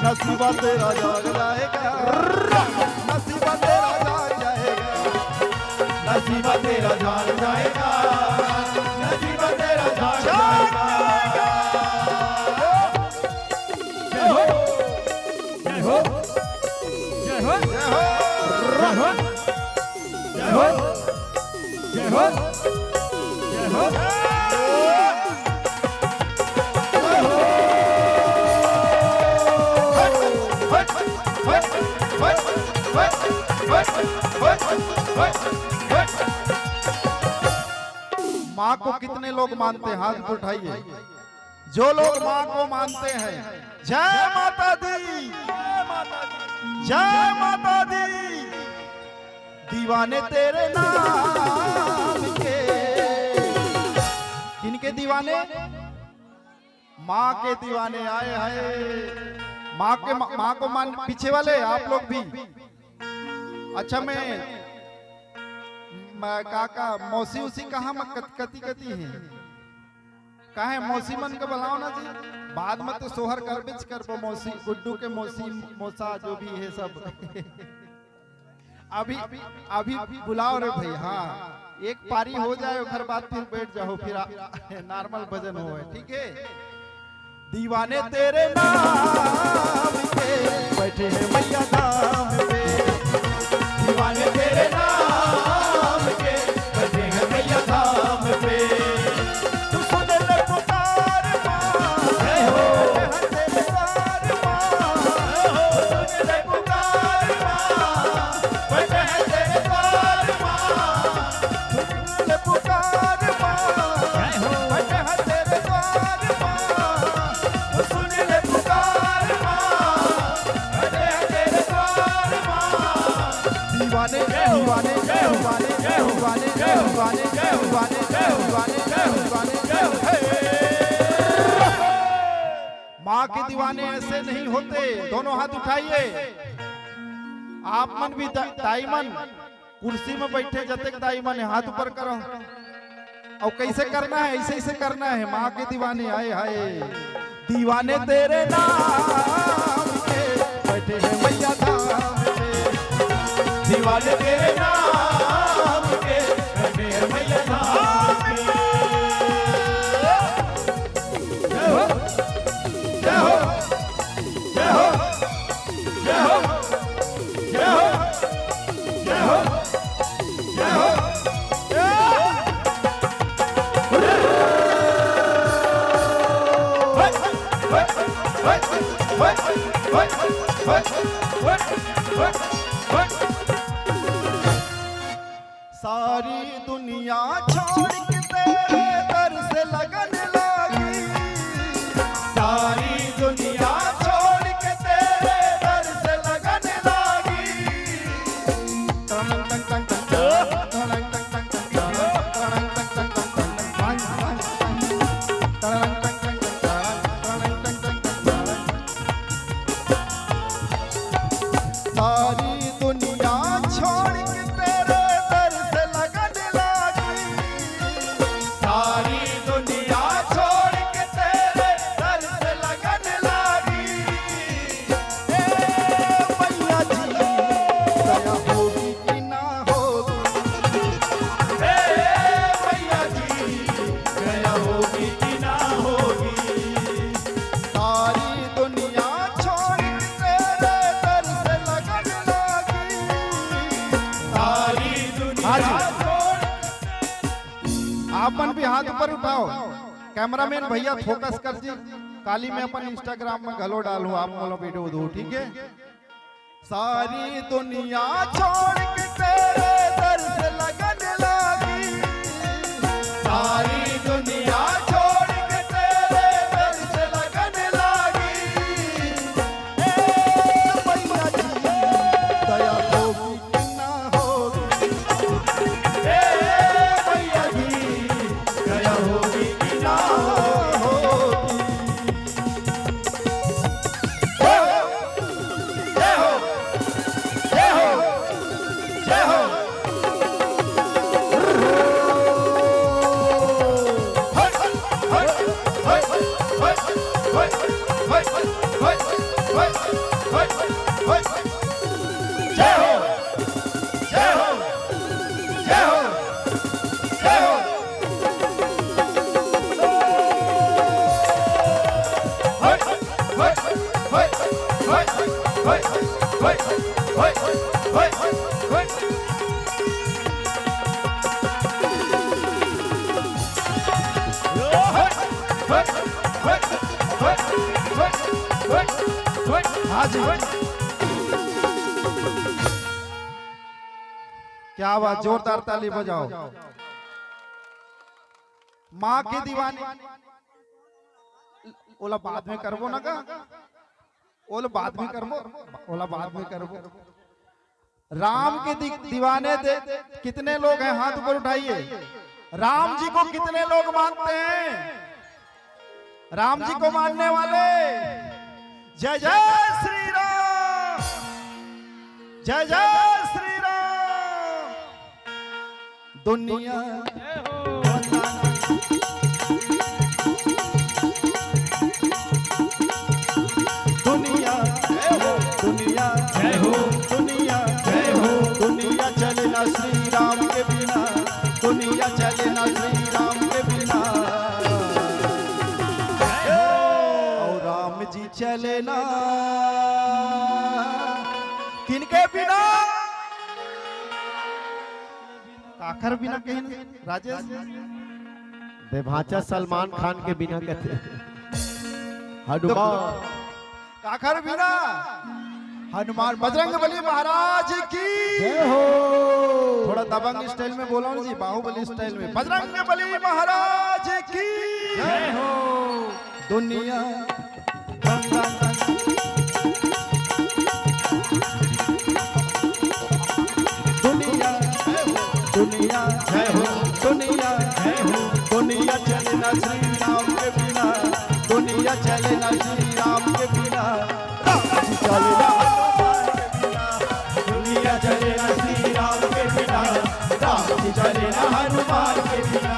नसीबा तेरा जाग जाएगा, नसीबा तेरा जाग जाएगा, नसीबा तेरा जाग जाएगा, नसीबा तेरा जाग जाएगा। जय हो जय हो जय हो जय हो जय हो जय हो जय हो। माँ को कितने लोग मानते हैं? हाथ को उठाइए। जो लोग माँ को मानते हैं, जय माता दी, जय माता दी। दीवाने तेरे नाम के, किनके दीवाने? माँ के दीवाने आए हैं। माँ को मान, पीछे वाले आप लोग भी। अच्छा मैं काका मौसी उसी कहा कती कती है कहा है मौसी मन के बुलाओ ना जी। बाद में तो सोहर कर बिच कर मौसी गुड्डू के मौसी मौसा जो भी है सब अभी अभी बुलाओ रे भाई। हाँ एक पारी हो जाए फिर बाद फिर बैठ जाओ, फिर नॉर्मल भजन हो, ठीक है। दीवाने तेरे नाम के बैठे हैं मैया धाम पे, दीवाने तेरे नाम के बैठे हैं मैया धाम पे। तू सुन ले पुकार माँ, जय हो तेरे द्वार माँ, सुन ले पुकार माँ, बैठे हैं तेरे द्वार माँ। सुन ले पुकार माँ, जय हो बैठे हैं तेरे द्वार माँ। सुन ले पुकार माँ, बैठे हैं तेरे द्वार माँ। दीवाने दीवाने दीवाने दीवाने दीवाने दीवाने दीवाने दीवाने माँ के दीवाने ऐसे नहीं होते। दोनों हाथ उठाइए। आप मन भी दाईमन कुर्सी में बैठे जब तक दाईमन है, हाथ ऊपर करो। और कैसे करना है? ऐसे ऐसे करना है। माँ के दीवाने आए हाय, दीवाने तेरे नाम के बैठे हैं मैया धाम पे, दीवाने तेरे नाम के बैठे हैं मैया धाम पे। जय हो जय हो जय हो जय हो जय हो जय हो जय हो। सारी दुनिया छोड़ के तेरे दर से लगन लगी, सारी दुनिया छोड़ के तेरे दर से लगन लगी। टंग टंग टंग टंग टंग टंग टंग टंग सारी दुनिया छोड़ के तेरे दर से लगन लगी, सारी दुनिया छोड़ के तेरे दर से लगन लगी। मैया जी दया होगी कि ना होगी, मैया जी दया होगी कि ना होगी। सारी दुनिया छोड़ के तेरे दर से लगन लगी। सारी दुनिया हाँ जी। छोड़ आपन भी हाथ ऊपर उठाओ। कैमरामैन भैया फोकस कर जी। काली में अपन इंस्टाग्राम में घलो डालूं, आप बोलो वीडियो दो, ठीक है। सारी दुनिया छोड़ के तेरे दर से लगन लगी, सारी दुनिया छोड़ के तेरे दर से लगन लगी। मैया जी दया होगी कि ना होगी, मैया जी दया होगी कि ना होगी। जय हो जय हो जय हो होय होय होय होय होय हाँ जी, क्या बात, जोरदार ताली बजाओ। माँ के दीवाने ओला बाद में करबो ना का, ओला बाद में करबो, ओला बाद में करबो। राम के दीवाने दे कितने लोग हैं, हाथ ऊपर उठाइए। राम जी को कितने लोग मानते हैं? राम जी को मानने वाले जय जय श्री राम, जय जय श्री राम। दुनिया दुनिया दुनिया जय हो दुनिया जय हो दुनिया चले ना श्री राम के बिना, दुनिया चले ना श्री राम के बिना। और राम जी चले ना किनके बिना? काकर बिना कहीं नहीं। राजेश बेभाचा सलमान खान के बिना कहते हैं। हनुमान काकर बिना हनुमान बजरंगबली महाराज की जय हो। थोड़ा दबंग स्टाइल में बोलो ना जी, बाहुबली स्टाइल में। बजरंगबली महाराज की जय हो दुनिया दुनिया दुनिया जय हो दुनिया जय हो दुनिया चले ना श्री राम के बिना, दुनिया चले ना श्री राम के बिना। राम जी चले ना दुनिया चले ना श्री राम के बिना, राम जी चले ना हनुमान के बिना,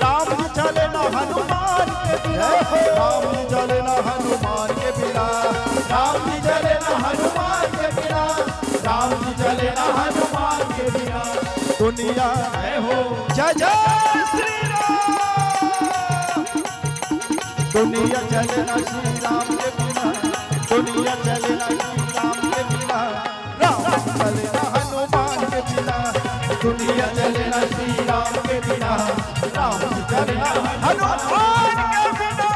राम जी चले ना हनुमान के बिना, राम जी चले ना हनुमान के बिना, राम जी चले ना हनुमान के बिना, राम जी चले ना हनुमान के बिना। दुनिया जय हो जय जय श्री राम। दुनिया चले ना श्री राम के बिना, दुनिया चले ना श्री राम के बिना, राम जी चले ना हनुमान के बिना, दुनिया चले ना श्री राम के बिना, राम जी चले ना हनुमान के बिना।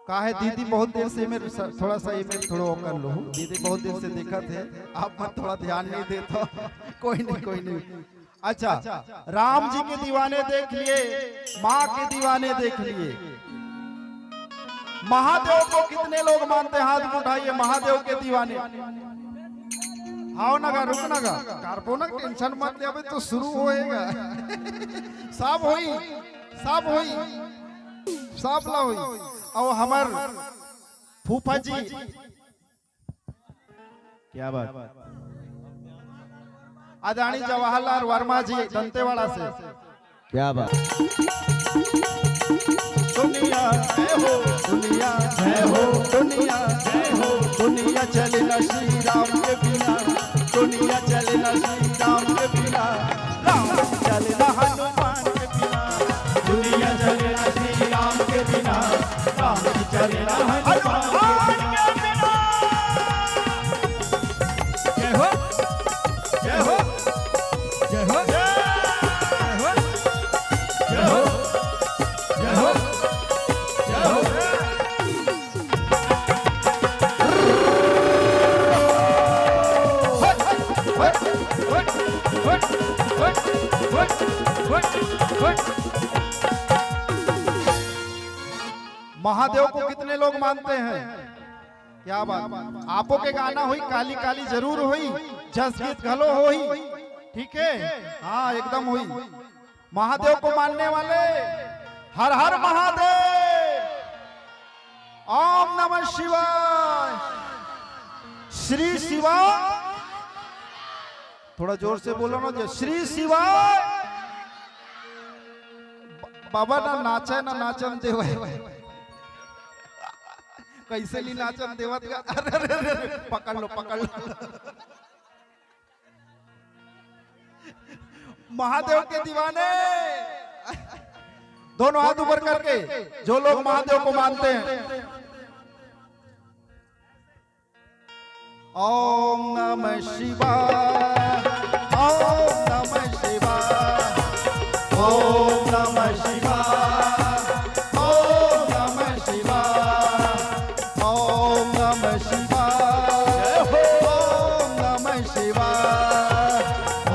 काहे दीदी बहुत देर से मैं थोड़ा सा ये मैं थोड़ा वो कर लूँ। दीदी बहुत देर से देखा थे, आप मत थोड़ा ध्यान नहीं देता। कोई नहीं कोई नहीं। अच्छा, राम जी के दीवाने देख लिए, माँ के दीवाने देख लिए। महादेव को कितने लोग मानते हैं? हाथ उठाइए। महादेव के दीवाने। आओ नगा, रुक नगा, कार्बोनक टेंशन मत ले, अबे तो शुरू होएगा। सब होई, सब होई, सब ला होई। और हमार फूफा जी, क्या बात, आदरणीय जवाहरलाल वर्मा जी दंतेवाड़ा से, क्या बात। दुनिया जय हो, दुनिया जय हो दुनिया जय हो दुनिया चले ना श्री राम के बिना, दुनिया चले ना श्री राम के बिना, राम चले ना हनुमान के बिना, दुनिया चले ना श्री राम के बिना, राम जी चले ना हनुमान के बिना। जय हो जय हो जय हो जय हो जय हो जय हो जय हो। महादेव को कितने लोग मानते हैं? क्या बात। आपो के गाना हुई काली काली जरूर हुई, जस गीत घलो होई, ठीक है? हाँ एकदम हुई। महादेव को मानने वाले हर हर महादेव, ओम नमः शिवाय, श्री शिवाय। थोड़ा जोर से बोलो ना, जो श्री शिवाय। बाबा ना नाचे ना नाचन देव, कैसे ली नाचन देवत का, अरे पकड़ लो पकड़ लो। महादेव के दीवाने, दोनों हाथ ऊपर करके जो लोग महादेव को मानते हैं, ओम नमः शिवाय, ओम नमः शिवाय, ओम नमः शिवाय, ओम नमः शिवाय, ओम नमः शिवाय, ओम नमः शिवाय,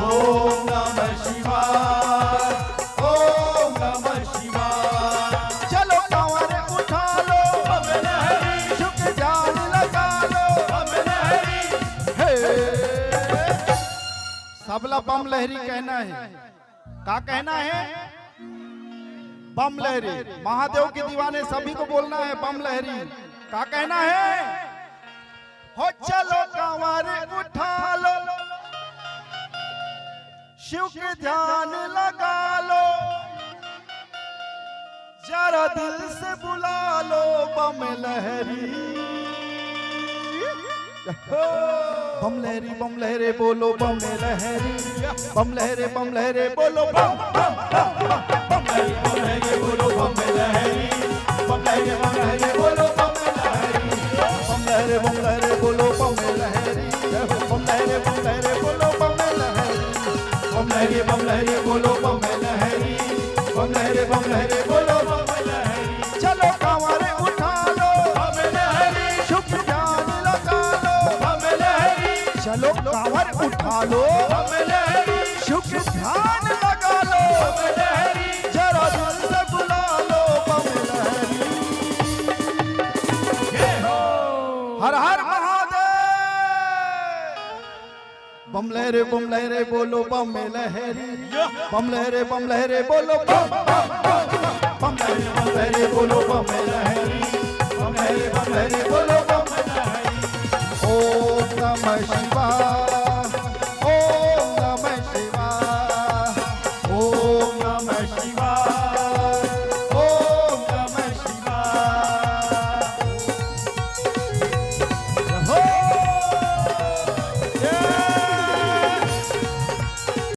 ओम नमः शिवाय, ओम नमः शिवाय। चलो कांवर उठा लो, बम लहरी, शुभ ध्यान लगा लो, बम लहरी। सबला बम लहरी कहना है, क्या कहना है? बम लहरी। महादेव के दीवाने सभी को बोलना है बम लहरी। क्या कहना है? हो चलो कांवर उठा लो, शिव के ध्यान लगा लो, जरा दिल से बुला लो बम लहरी। बम लहरे बोलो बम लहरी, बम लहरे बोलो बम बम बम लहरे बोलो बम लहरी, बम लहरे बोलो बम लहरी, बम लहरे बोलो बम लहरी, बम लहरे बोलो बम लहरी, बम लहरे बोलो बम लहरी, बम लहरे बोलो बम लहरी। चलो कांवर उठा लो, बम लहरी, शुभ ध्यान लगा लो, बम लहरी। चलो कांवर उठा लो, बम लहरी, शुभ ध्यान लगा लो, बम लहरी। जरा दिल से बुला लो बम लहरी। हर हर महादेव। बम लहरे बोलो बम लहरी, बम लहरे बोलो बम बम बम लहरे बोलो बम लहरी, बम लहरे बोलो बम लहरी। ओम नमः शिवाय।